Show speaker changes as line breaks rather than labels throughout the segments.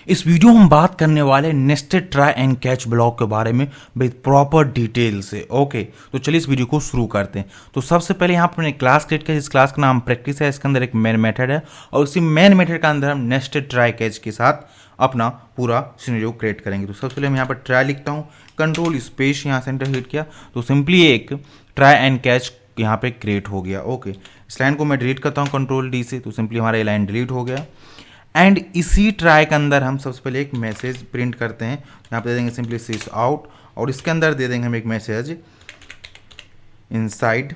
इस वीडियो में हम बात करने वाले nested try and catch block के बारे में विद प्रॉपर डिटेल से। ओके, तो चलिए इस वीडियो को शुरू करते हैं। तो सबसे पहले यहाँ पर मैंने क्लास क्रिएट किया, इस क्लास का नाम प्रैक्टिस है। इसके अंदर एक मेन मेथड है और उसी मेन मेथड के अंदर हम नेस्टेड ट्राई कैच के साथ अपना पूरा सिनेरियो क्रिएट करेंगे। तो सबसे पहले मैं यहाँ पर ट्राई लिखता हूँ, कंट्रोल स्पेस यहाँ सेंटर हिट किया तो सिंपली एक ट्राई एंड कैच यहाँ पे क्रिएट हो गया। ओके, इस लाइन को मैं डिलीट करता हूँ कंट्रोल डी से, तो सिंपली हमारा ये लाइन डिलीट हो गया। एंड इसी ट्राई के अंदर हम सबसे पहले एक मैसेज प्रिंट करते हैं। यहाँ पे दे देंगे सिंपली सिस आउट और इसके अंदर दे देंगे हम एक मैसेज इनसाइड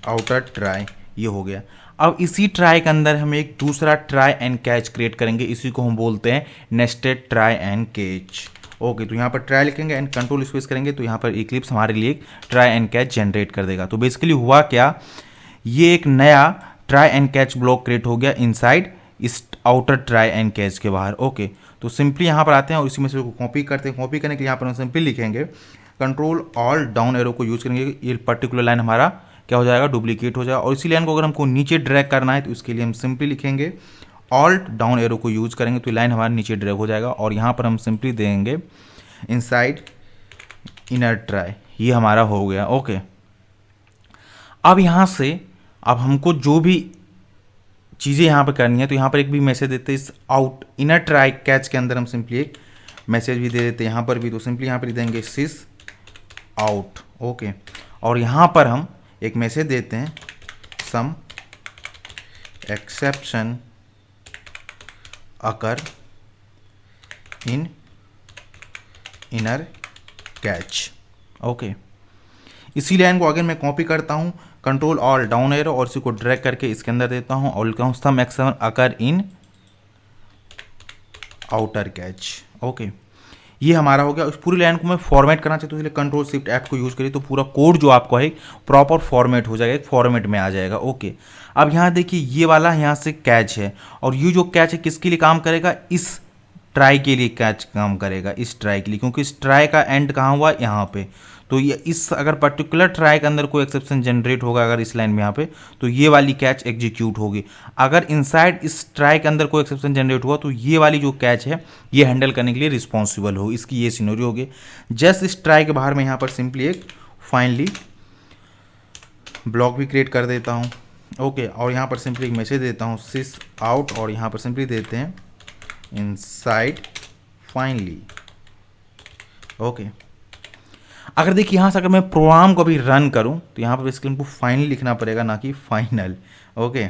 आउटर ट्राई। ये हो गया। अब इसी ट्राई के अंदर हम एक दूसरा ट्राई एंड कैच क्रिएट करेंगे, इसी को हम बोलते हैं nested try and catch. Okay, तो यहाँ पर ट्राई लिखेंगे एंड कंट्रोल स्पेस करेंगे तो यहाँ पर इक्लिप्स हमारे लिए एक ट्राई एंड कैच जनरेट कर देगा। तो बेसिकली हुआ क्या, ये एक नया try and catch block create हो गया इनसाइड इस आउटर ट्राई एंड कैच के बाहर। ओके, तो सिंपली यहाँ पर आते हैं और इसी में से कॉपी करते हैं। कॉपी करने के लिए यहाँ पर हम सिंपली लिखेंगे कंट्रोल ऑल डाउन एरो को यूज करेंगे। ये पर्टिकुलर लाइन हमारा क्या हो जाएगा, डुप्लीकेट हो जाएगा। और इसी लाइन को अगर हमको नीचे ड्रैग करना है तो इसके लिए हम सिंपली लिखेंगे ऑल्ट डाउन एरो को यूज करेंगे तो लाइन हमारा नीचे ड्रैग हो जाएगा। और यहाँ पर हम सिंपली देंगे इनसाइड इनर ट्राई। ये हमारा हो गया। ओके, अब यहाँ से अब हमको जो भी चीज़ें यहाँ पे करनी है तो यहाँ पर एक भी मैसेज देते हैं इस आउट इनर ट्राई कैच के अंदर। हम सिंपली एक मैसेज भी दे देते हैं यहाँ पर भी, तो सिंपली यहाँ पर देंगे सिस आउट। ओके, और यहाँ पर हम एक मैसेज देते हैं some exception occur in inner catch. Okay, इसी लाइन को अगेन मैं कॉपी करता हूँ कंट्रोल ऑल डाउन एरो और इसी को ड्रैग करके इसके अंदर देता हूँ और लिखता हूँ some exception occur in outer catch. Okay, ये हमारा हो गया। उस पूरी लाइन को मैं फॉर्मेट करना चाहता हूँ इसलिए कंट्रोल शिफ्ट एफ को यूज करिए तो पूरा कोड जो आपको है प्रॉपर फॉर्मेट हो जाएगा, एक फॉर्मेट में आ जाएगा। ओके, अब यहाँ देखिए ये वाला यहाँ से कैच है और ये जो कैच है किसके लिए काम करेगा, इस ट्राई के लिए कैच काम करेगा, इस ट्राई के लिए, क्योंकि इस ट्राई का एंड कहाँ हुआ, यहाँ पे। तो ये इस अगर पर्टिकुलर ट्राई के अंदर कोई एक्सेप्शन जनरेट होगा अगर इस लाइन में यहाँ पे, तो ये वाली कैच एग्जीक्यूट होगी। अगर इनसाइड इस ट्राई के अंदर कोई एक्सेप्शन जनरेट हुआ तो ये वाली जो कैच है ये हैंडल करने के लिए रिस्पॉन्सिबल हो, इसकी ये सिनेरियो होगी। जस्ट इस ट्राई के बाहर में यहाँ पर सिंपली एक फाइनली ब्लॉक भी क्रिएट कर देता हूँ। ओके, और यहाँ पर सिंपली एक मैसेज देता हूँ सिस आउट और यहाँ पर सिंपली देते हैं इनसाइड फाइनली। ओके, अगर देखिए यहाँ से अगर मैं प्रोग्राम को भी रन करूँ तो यहाँ पर बेसिकली हमको फाइनली लिखना पड़ेगा, ना कि फाइनल। ओके,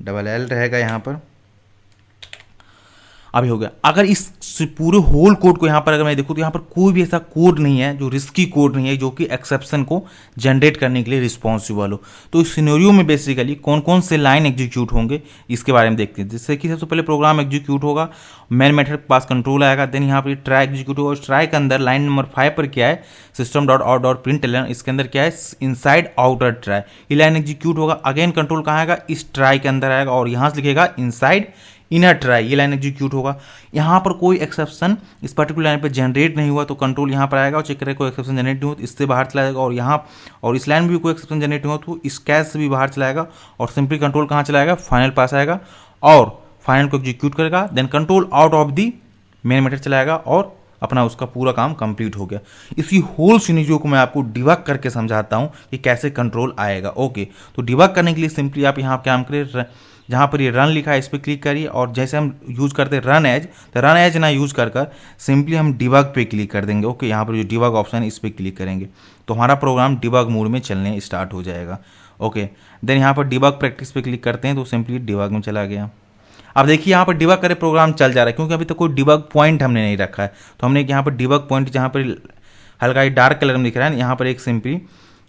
डबल एल रहेगा यहाँ पर। अभी हो गया। अगर इस पूरे होल कोड को यहाँ पर अगर मैं देखूँ तो यहाँ पर कोई भी ऐसा कोड नहीं है जो रिस्की कोड नहीं है जो कि एक्सेप्शन को जनरेट करने के लिए रिस्पॉन्सिबल हो। तो इस सिनेरियो में बेसिकली कौन कौन से लाइन एग्जीक्यूट होंगे इसके बारे में देखते हैं। जैसे कि सबसे पहले प्रोग्राम एग्जीक्यूट होगा, मेन मेथड के पास कंट्रोल आएगा, देन यहाँ पर ट्राई एग्जीक्यूट होगा। ट्राई के अंदर लाइन नंबर 5 पर क्या है, system dot out dot println, इसके अंदर क्या है इनसाइड आउटर ट्राई। ये लाइन एग्जीक्यूट होगा। अगेन कंट्रोल कहाँ आएगा, इस ट्राई के अंदर आएगा और यहाँ से लिखेगा इनसाइड इनर ट्राई, ये लाइन एग्जीक्यूट होगा। यहाँ पर कोई एक्सेप्शन इस पर्टिकुलर लाइन पे जनरेट नहीं हुआ तो कंट्रोल यहाँ पर आएगा और चेक करेगा कोई एक्सेप्शन जनरेट नहीं हुआ तो इससे बाहर चला जाएगा। और यहाँ और इस लाइन में भी कोई एक्सेप्शन जनरेट नहीं हुआ तो इस कैच से भी बाहर चलाएगा और सिंपली कंट्रोल कहाँ चलाएगा, फाइनल पास आएगा और फाइनल को एग्जीक्यूट करेगा। Then control out of the main method चलाएगा और अपना उसका पूरा काम कंप्लीट हो गया। इसी होल सिनेरियो को मैं आपको डिबग करके समझाता हूँ कि कैसे कंट्रोल आएगा। ओके, तो डिबग करने के लिए सिंपली आप यहाँ काम करिए, जहाँ पर ये रन लिखा है इस पर क्लिक करिए और जैसे हम यूज करते हैं रन एज, तो रन एज ना यूज कर सिंपली हम डिबग पे क्लिक कर देंगे। ओके, यहाँ पर जो डिबग ऑप्शन है इस पर क्लिक करेंगे तो हमारा प्रोग्राम डिबग मोड में चलने स्टार्ट हो जाएगा। ओके, देन यहाँ पर डिबग प्रैक्टिस पे क्लिक करते हैं तो सिंपली डिबग में चला गया। अब देखिए यहाँ पर डिबग करे प्रोग्राम चल जा रहा है क्योंकि अभी तक कोई डिबग पॉइंट हमने नहीं रखा है। तो हमने यहाँ पर डिबग पॉइंट जहाँ पर हल्का ही डार्क कलर में दिख रहा है यहाँ पर एक सिंपली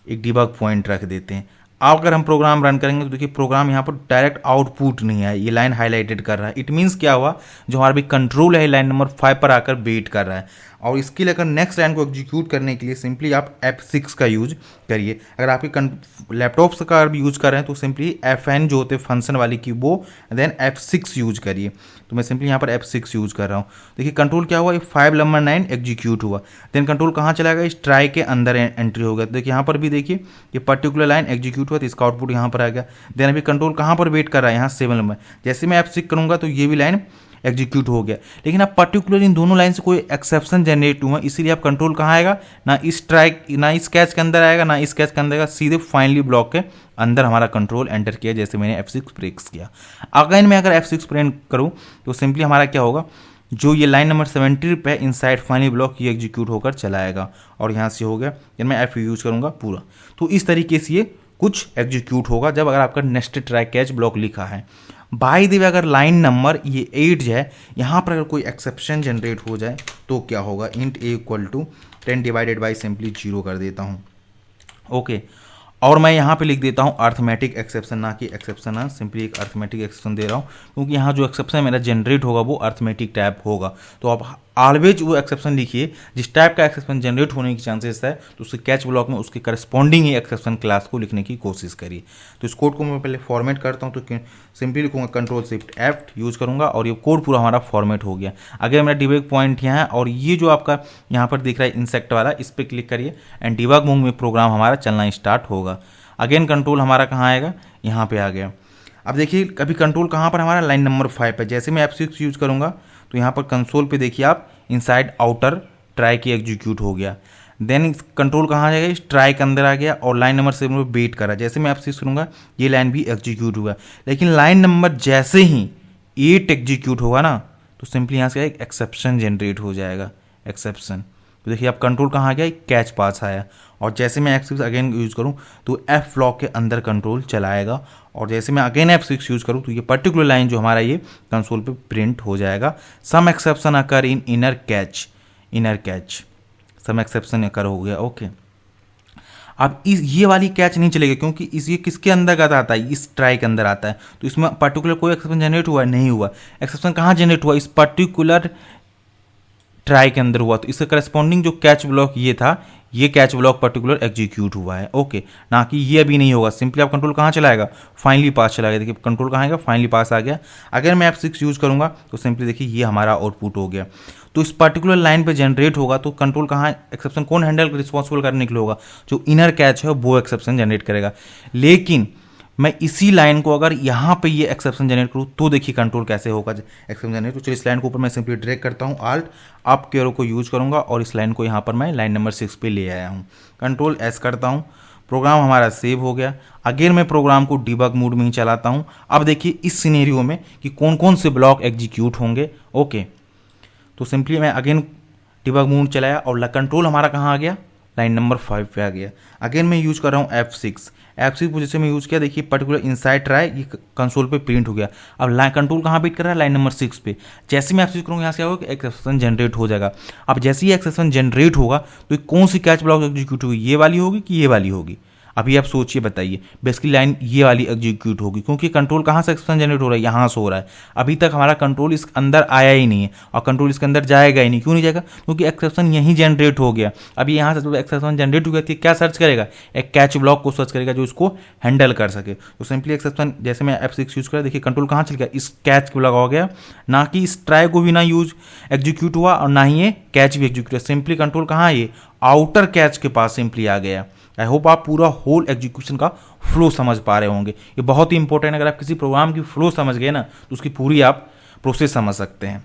एक डिबग पॉइंट रख देते हैं। अब अगर हम प्रोग्राम रन करेंगे तो देखिए प्रोग्राम यहाँ पर डायरेक्ट आउटपुट नहीं है, ये लाइन हाईलाइटेड कर रहा है। इट मीन्स क्या हुआ, जो हमारा भी कंट्रोल है लाइन नंबर 5 पर आकर वेट कर रहा है। और इसके लिए अगर नेक्स्ट लाइन को एग्जीक्यूट करने के लिए सिंपली आप F6 का यूज करिए। अगर आपके लैपटॉप का भी यूज कर रहे हैं तो सिंपली FN जो होते हैं फंक्शन वाली की वो, देन F6 यूज करिए। तो मैं सिंपली यहाँ पर F6 यूज कर रहा हूँ। देखिए कंट्रोल क्या हुआ, 5 नंबर 9 एग्जीक्यूट हुआ। देन कंट्रोल कहाँ चला गया, इस ट्राई के अंदर एंट्री हो गया। तो देखिए यहाँ पर भी देखिए ये पर्टिकुलर लाइन एग्जीक्यूट हुआ तो इसका आउटपुट यहाँ पर आ गया। देन अभी कंट्रोल कहाँ पर वेट कर रहा है, यहाँ 7 नंबर। जैसे मैं F6 करूँगा तो ये भी लाइन एग्जीक्यूट हो गया। लेकिन अब पर्टिकुलर इन दोनों लाइन से कोई एक्सेप्शन जनरेट हुआ, इसीलिए अब कंट्रोल कहाँ आएगा, ना इस ट्राई ना इस कैच के अंदर आएगा, ना इस कैच के अंदर आएगा, सीधे फाइनली ब्लॉक के अंदर हमारा कंट्रोल एंटर किया, जैसे मैंने F6 प्रेस किया। अगेन मैं अगर F6 प्रेस करूँ तो सिंपली हमारा क्या होगा, जो ये लाइन नंबर 70 पे इनसाइड फाइनली ब्लॉक ये एग्जीक्यूट होकर चला आएगा, और यहाँ से हो गया। जब मैं F यूज करूँगा पूरा, तो इस तरीके से ये कुछ एग्जीक्यूट होगा जब अगर आपका नेक्स्ट ट्राई कैच ब्लॉक लिखा है। बाय द वे अगर लाइन नंबर ये 8 है, यहाँ पर अगर कोई एक्सेप्शन जनरेट हो जाए तो क्या होगा, int a equal to 10 divided by simply 0 कर देता हूँ। ओके, और मैं यहाँ पे लिख देता हूँ अर्थमेटिक एक्सेप्शन, ना कि एक्सेप्शन है, सिंपली एक अर्थमेटिक एक्सेप्शन दे रहा हूँ, क्योंकि यहाँ जो एक्सेप्शन मेरा जनरेट होगा वो अर्थमेटिक टाइप होगा। तो आप ऑलवेज वो एक्सेप्शन लिखिए जिस टाइप का एक्सेप्शन जनरेट होने की चांसेस है, तो उसके कैच ब्लॉक में उसके करस्पॉन्डिंग ही एक्सेप्शन क्लास को लिखने की कोशिश करिए। तो इस कोड को मैं पहले फॉर्मेट करता हूँ, तो सिंपली लिखूंगा Ctrl+Shift+F यूज करूंगा, और ये कोड पूरा हमारा फॉर्मेट हो गया। अगर मेरा डिबग पॉइंट यहाँ है, और ये जो आपका यहाँ पर दिख रहा है इंसेक्ट वाला, इस पर क्लिक करिए एंड डिबग मोड में प्रोग्राम हमारा चलना स्टार्ट होगा। अगेन कंट्रोल हमारा कहाँ आएगा, यहाँ पे आ गया। अब देखिए कभी कंट्रोल कहाँ पर हमारा, लाइन नंबर 5 पे। जैसे मैं F6 यूज करूँगा तो यहाँ पर कंसोल पे देखिए आप इनसाइड आउटर ट्राई की एग्जीक्यूट हो गया। देन कंट्रोल कहाँ आ जाएगा, इस ट्राई के अंदर आ गया, और लाइन नंबर 7 में वेट करा। जैसे मैं F6 करूँगा ये लाइन भी एग्जीक्यूट हुआ। लेकिन लाइन नंबर जैसे ही 8 एग्जीक्यूट होगा ना, तो सिंपली यहाँ से एक एक्सेप्शन जनरेट हो जाएगा, एक्सेप्शन। तो देखिए अब कंट्रोल कहाँ आ गया, कैच पास आया। और जैसे मैं F6 अगेन यूज़ करूँ तो F ब्लॉक के अंदर कंट्रोल चलाएगा, और जैसे मैं अगेन F6 यूज़ करूँ तो ये पर्टिकुलर लाइन जो हमारा ये कंसोल पे प्रिंट हो जाएगा। Some exception occur in inner catch, some exception occur हो गया। ओके, अब ये वाली कैच नहीं चलेगी, क्योंकि ये किसके अंदर आता है, इस ट्राई के अंदर आता है। तो इसमें पर्टिकुलर कोई एक्सेप्शन जनरेट हुआ नहीं हुआ। एक्सेप्शन कहाँ जनरेट हुआ, इस पर्टिकुलर ट्राई के अंदर हुआ। तो इसका करस्पॉन्डिंग जो कैच ब्लॉक ये था, ये कैच ब्लॉक पर्टिकुलर एग्जीक्यूट हुआ है। ओके, ना कि ये अभी नहीं होगा। सिंपली आप कंट्रोल कहाँ चलाएगा, फाइनली पास चलाएगा। देखिए कंट्रोल कहाँ आएगा, फाइनली पास आ गया। अगर मैं F6 यूज़ करूँगा तो सिंपली देखिए ये हमारा आउटपुट हो गया। तो इस पर्टिकुलर लाइन पे जनरेट होगा, तो कंट्रोल कहाँ, एक्सेप्शन कौन हैंडल रिस्पॉन्सिबल करने के लिए होगा, जो इनर कैच है वो एक्सेप्शन जनरेट करेगा। लेकिन मैं इसी लाइन को अगर यहाँ पे ये एक्सेप्शन जनरेट करूँ तो देखिए कंट्रोल कैसे होगा एक्सेप्शन जनरेट। तो चलिए इस लाइन को ऊपर मैं सिंपली ड्रैग करता हूँ, आल्ट अप की एरो को यूज करूँगा, और इस लाइन को यहाँ पर मैं लाइन नंबर 6 पे ले आया हूँ। Ctrl+S करता हूँ, प्रोग्राम हमारा सेव हो गया। अगेन मैं प्रोग्राम को डिबग मोड में ही चलाता हूँ। अब देखिए इस सिनेरियो में कि कौन कौन से ब्लॉक एग्जीक्यूट होंगे। ओके, तो सिंपली मैं अगेन डिबग मोड चलाया, और कंट्रोल हमारा कहाँ आ गया, लाइन नंबर 5 पे आ गया। अगेन मैं यूज़ कर रहा हूँ F6 पोजीशन में यूज़ किया। देखिए पर्टिकुलर इनसाइड ट्राई ये कंसोल पे प्रिंट हो गया। अब कंट्रोल कहाँ बीट कर रहा है, लाइन नंबर 6 पे। जैसे मैं F6 करूँगा यहाँ से क्या होगा, एक्सेप्शन जनरेट हो जाएगा। अब जैसे ही एक्सेप्शन जनरेट होगा तो कौन सी कैच ब्लॉक एग्जीक्यूट होगी, ये वाली होगी कि ये वाली होगी, अभी आप सोचिए बताइए। बेसिकली लाइन ये वाली एग्जीक्यूट होगी, क्योंकि कंट्रोल कहाँ से एक्सेप्शन जनरेट हो रहा है, यहाँ से हो रहा है। अभी तक हमारा कंट्रोल इस अंदर आया ही नहीं है, और कंट्रोल इसके अंदर जाएगा ही नहीं। क्यों नहीं जाएगा, क्योंकि एक्सेप्शन यहीं जनरेट हो गया। अभी यहाँ से एक्सेप्शन जनरेट हो गया तो क्या सर्च करेगा, एक कैच ब्लॉक को सर्च करेगा जो इसको हैंडल कर सके। तो सिंपली एक्सेप्शन, जैसे मैं F6 यूज़ करा, देखिए कंट्रोल कहाँ चल गया, इस कैच ब्लॉक हो गया, ना कि इस ट्राई को भी ना यूज एग्जीक्यूट हुआ, और ना ही ये कैच भी एग्जीक्यूट हुआ। सिंपली कंट्रोल कहाँ है, ये आउटर कैच के पास सिंपली आ गया। आई होप आप पूरा होल एग्जीक्यूशन का फ्लो समझ पा रहे होंगे। ये बहुत ही इंपॉर्टेंट है, अगर आप किसी प्रोग्राम की फ्लो समझ गए ना तो उसकी पूरी आप प्रोसेस समझ सकते हैं।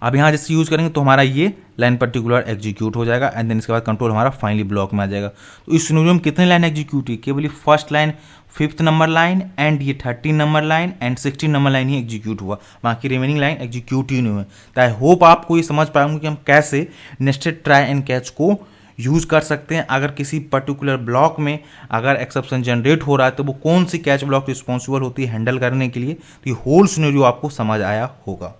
अब यहाँ जैसे यूज़ करेंगे तो हमारा ये लाइन पर्टिकुलर एग्जीक्यूट हो जाएगा, एंड देन इसके बाद कंट्रोल हमारा फाइनली ब्लॉक में आ जाएगा। तो इस सिनेरियो में कितनी लाइन एग्जीक्यूट हुई, केवल first line, 5th number line and ये 13 number line and 16 number line he execute हुआ, बाकी रिमेनिंग लाइन एग्जीक्यूट ही नहीं हुए। तो आई होप आपको ये समझ पाएंगे कि हम कैसे नेस्टेड ट्राई एंड कैच को यूज़ कर सकते हैं। अगर किसी पर्टिकुलर ब्लॉक में अगर एक्सेप्शन जनरेट हो रहा है तो वो कौन सी कैच ब्लॉक रिस्पॉन्सिबल होती है हैंडल करने के लिए। तो ये होल सिनेरियो आपको समझ आया होगा।